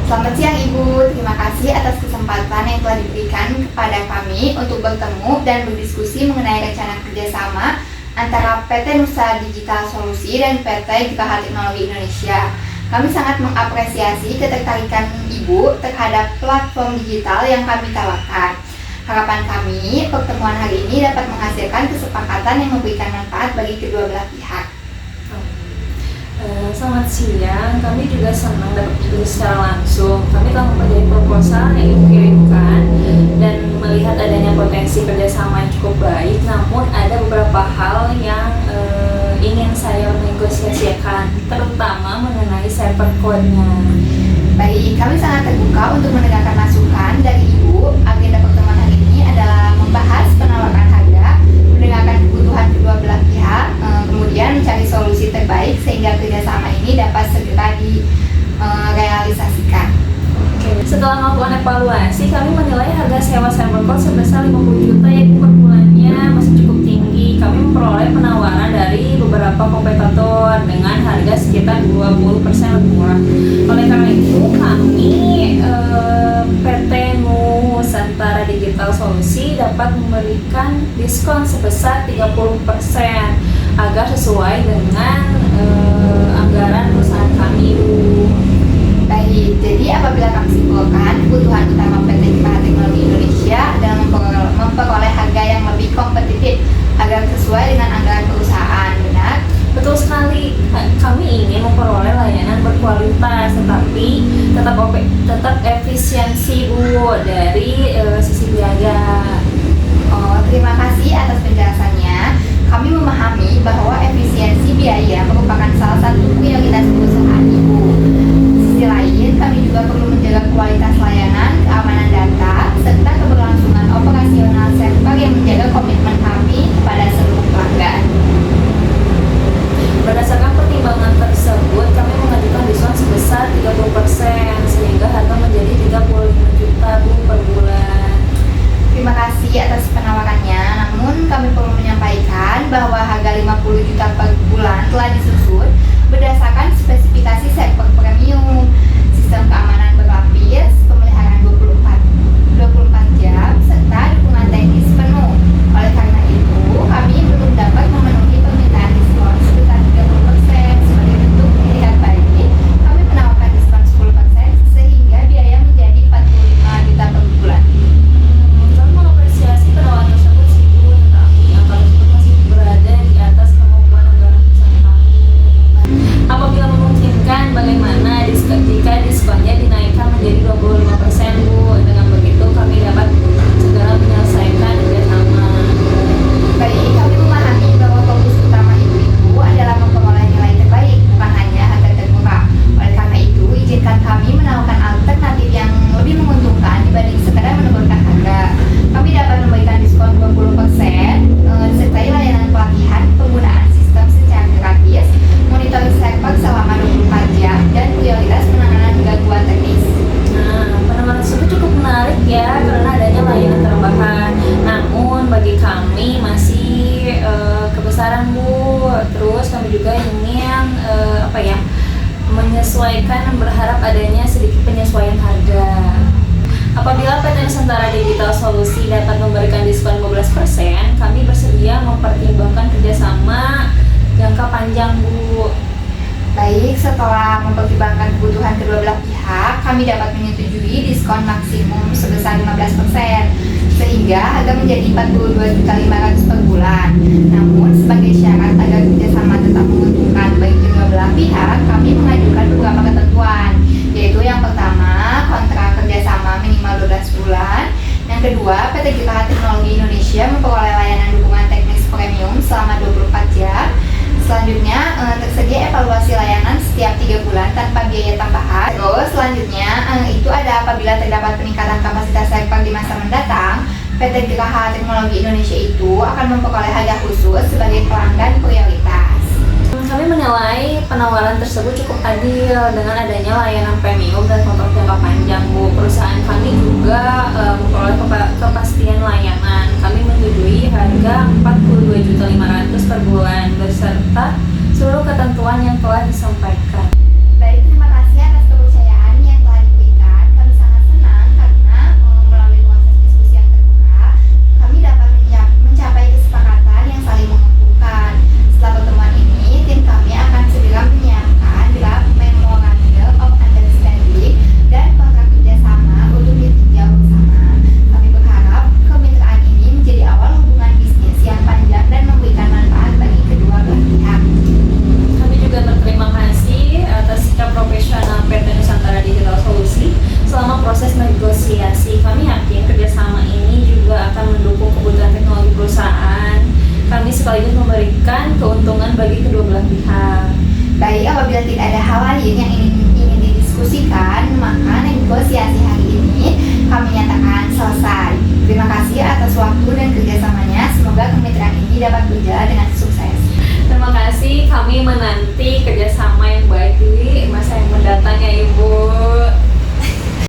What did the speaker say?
Selamat siang Ibu, terima kasih atas kesempatan yang telah diberikan kepada kami untuk bertemu dan berdiskusi mengenai rencana kerjasama antara PT Nusa Digital Solusi dan PT Geraha Teknologi Indonesia. Kami sangat mengapresiasi ketertarikan Ibu terhadap platform digital yang kami tawarkan. Harapan kami, pertemuan hari ini dapat menghasilkan kesepakatan yang memberikan manfaat bagi kedua belah pihak. Selamat siang, kami juga senang dapat berdiskusi secara langsung. Kami telah memperoleh proposal yang dikirimkan dan melihat adanya potensi kerjasama yang cukup baik. Namun ada beberapa hal yang ingin saya negosiasikan, terutama mengenai server code-nya. Baik, kami sangat terbuka untuk mendengarkan masukan dari Ibu. Agenda pertemuan hari ini adalah membahas penawaran harga, mendengarkan kebutuhan kedua belah pihak, kemudian mencari solusi terbaik sehingga kerjasama ini dapat segera direalisasikan. Setelah melakukan evaluasi, kami menilai harga sewa server code sebesar 50 juta yaitu per bulannya masih cukup tinggi. Kami memperoleh penawaran dari beberapa kompetitor dengan harga sekitar 20% lebih murah. Oleh karena itu, kami PT Nusantara Digital Solusi dapat memberikan diskon sebesar 30% agar sesuai dengan anggaran perusahaan kami. Baik, jadi apabila kami simpulkan, kebutuhan utama PT Geraha Teknologi Indonesia adalah memperoleh harga yang lebih kompetitif agar sesuai dengan anggaran perusahaan, benar? Betul sekali, kami ingin memperoleh layanan berkualitas tetapi tetap efisiensi Bu dari sisi biaya. Oh, terima kasih atas penjelasannya. Kami memahami bahwa efisiensi biaya merupakan salah satu prioritas perusahaan Ibu. Di sisi lain, kami juga perlu menjaga kualitas layanan, keamanan data, serta keberlangsungan operasional server yang menjaga komitmen kami kepada seluruh pelanggan. Berdasarkan pertimbangan tersebut, kami mengajukan diskon sebesar 30% sehingga harga menjadi 35 juta Bu per bulan. Terima kasih atas penawarannya, namun kami perlu menyampaikan bahwa harga 50 juta per bulan telah disusun berdasarkan spesifikasi server premium, sistem keamanan berlapis, pemeliharaan 24 jam, serta dukungan teknis penuh. Oleh karena itu, kami belum dapat memenuhi permintaan diskon sebesar 30% sebagai bentuk itikat baik. Kami menawarkan diskon 10% sehingga biaya menjadi 45 juta per bulan. Kami mengapresiasi penawaran tersebut sih Bu, tetapi angka tersebut masih berada di atas kemampuan anggaran perusahaan kami. Apabila memungkinkan, bagaimana jika diskonnya dinaikkan menjadi 25% Bu? Dengan begitu kami dapat segera menyelesaikan kerjasama. Baik, kami memahami bahwa fokus utama Ibu adalah memperoleh nilai terbaik, bukan hanya harga termurah. Oleh karena itu, izinkan kami menawarkan alternatif yang lebih menguntungkan dibanding sekadar menurunkan harga. Kami dapat memberikan diskon 20%, disertai layanan pelatihan penggunaan sistem secara gratis, monitoring server selama 24 jam, dan prioritas penanganan gangguan teknis. Penawaran tersebut cukup menarik ya karena adanya layanan tambahan. Namun bagi kami masih kebesaran Bu. Terus kami juga ingin menyesuaikan dan berharap adanya sedikit penyesuaian harga. Apabila PT Nusantara Digital Solusi dapat memberikan diskon 15%, kami bersedia mempertimbangkan kerjasama jangka panjang Bu. Baik, setelah mempertimbangkan kebutuhan kedua belah pihak, kami dapat menyetujui diskon maksimum sebesar 15%, sehingga harga menjadi 42.500 per bulan. Namun, sebagai syarat agar kerjasama tetap menguntungkan bagi kedua belah pihak, kami mengajukan beberapa ketentuan, yaitu yang pertama, kontrak kerjasama minimal 12 bulan. Yang kedua, PT Geraha Teknologi Indonesia memperoleh layanan dukungan teknis premium selama 24 jam. Selanjutnya, tersedia evaluasi layanan setiap 3 bulan tanpa biaya tambahan. Terus selanjutnya, itu ada apabila terdapat peningkatan kapasitas server di masa mendatang, PT Geraha Teknologi Indonesia itu akan memperoleh harga khusus sebagai pelanggan prioritas. Kami menilai penawaran tersebut cukup adil dengan adanya layanan premium dan kontrak jangka panjang Bu. Perusahaan kami juga memperoleh kepastian layanan. Kami menyetujui harga 42.500 per bulan beserta seluruh ketentuan yang telah disampaikan. Baik, terima kasih atas kepercayaan yang telah diberikan. bagi kedua belah pihak. Baik, apabila tidak ada hal lain yang ingin didiskusikan, maka negosiasi hari ini kami nyatakan selesai. Terima kasih atas waktu dan kerjasamanya. Semoga kemitraan ini dapat berjalan dengan sukses. Terima kasih, kami menanti kerjasama yang baik di masa yang mendatang ya Ibu.